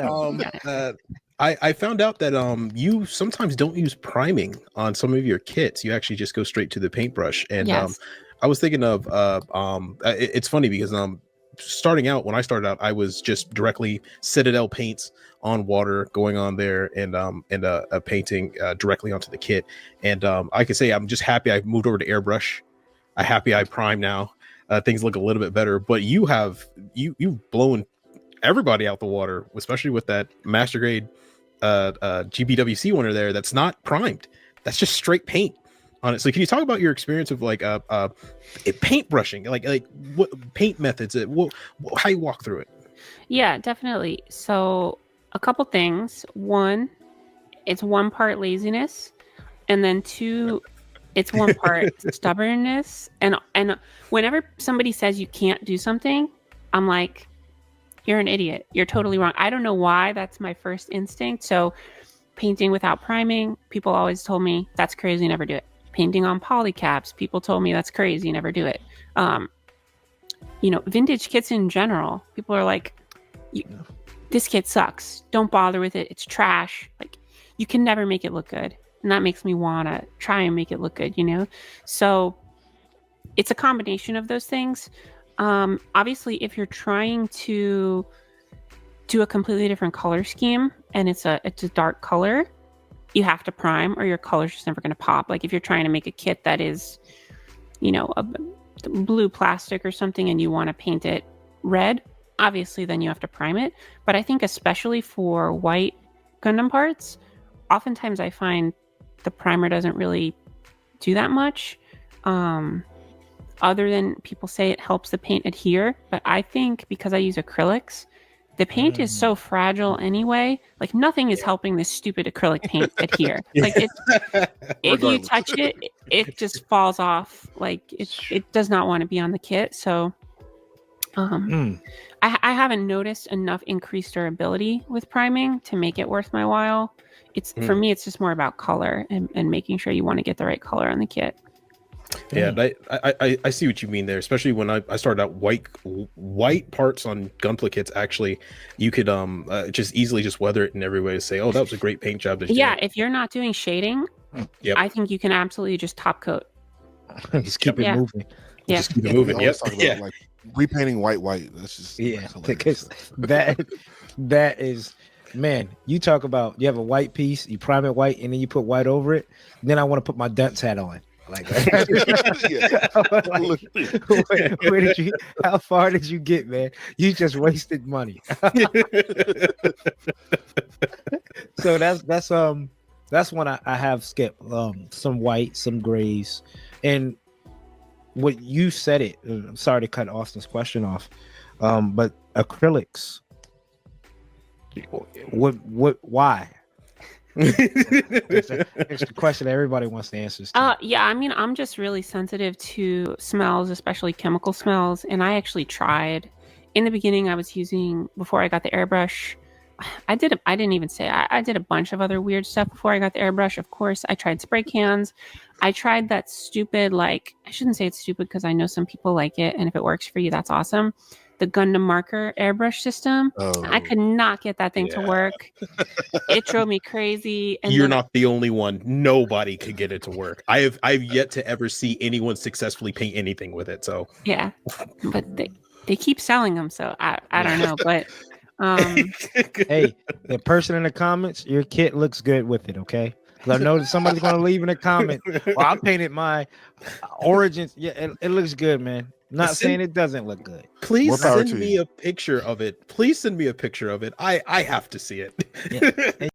Got it. I found out that you sometimes don't use priming on some of your kits. You actually just go straight to the paintbrush. And Yes. I was thinking of it's funny because starting out, when I started out, I was just directly Citadel paints on water going on there, and painting directly onto the kit. And I can say I'm just happy I moved over to airbrush. I'm happy I prime now. Things look a little bit better. But you've blown everybody out the water, especially with that master grade GBWC winner there that's not primed. That's just straight paint on it. So can you talk about your experience of like paint brushing, like what paint methods, how you walk through it? Yeah, definitely. So a couple things. One, it's one part laziness, and then two, it's one part stubbornness. And whenever somebody says you can't do something, I'm like, you're an idiot. You're totally wrong. I don't know why. That's my first instinct. So painting without priming, people always told me that's crazy, never do it. Painting on polycaps, people told me that's crazy, never do it. Vintage kits in general, people are like, this kit sucks. Don't bother with it. It's trash. Like, you can never make it look good. And that makes me want to try and make it look good, So it's a combination of those things. Obviously, if you're trying to do a completely different color scheme and it's a dark color, you have to prime or your color's just never going to pop. Like if you're trying to make a kit that is, a blue plastic or something and you want to paint it red, obviously then you have to prime it. But I think especially for white Gundam parts, oftentimes I find the primer doesn't really do that much. Other than people say it helps the paint adhere. But I think because I use acrylics, the paint is so fragile anyway. Like nothing is helping this stupid acrylic paint adhere. Like if you touch it, it just falls off. Like it does not want to be on the kit. So I haven't noticed enough increased durability with priming to make it worth my while. For me, it's just more about color and making sure you want to get the right color on the kit. Yeah, I see what you mean there, especially when I started out white parts on Gunpla kits. Actually, you could just easily just weather it in every way to say, oh, that was a great paint job. If you're not doing shading, I think you can absolutely just top coat. Just keep it moving. Yeah, just keep it moving. Yep. About, like repainting white. That's just because that is. Man, you talk about you have a white piece, you prime it white, and then you put white over it. Then I want to put my dunce hat on. Like, where did you? How far did you get, man? You just wasted money. So that's when I have skipped some white, some grays, and what you said it. I'm sorry to cut Austin's question off, but acrylics. Why? It's the question everybody wants to answer. I'm just really sensitive to smells, especially chemical smells. And I actually tried in the beginning. I was using, before I got the airbrush, I did a bunch of other weird stuff before I got the airbrush. Of course, I tried spray cans. I tried that stupid, I shouldn't say it's stupid because I know some people like it, and if it works for you, that's awesome. The Gundam marker airbrush system. I could not get that thing to work. It drove me crazy. And you're not the only one. Nobody could get it to work. I've yet to ever see anyone successfully paint anything with it. So yeah, but they keep selling them. So I don't know. But hey, the person in the comments, your kit looks good with it. Okay. I know that somebody's going to leave in a comment. Well, I painted my Origins. Yeah, it looks good, man. Not saying it doesn't look good. Please send me a picture of it. I have to see it. Yeah.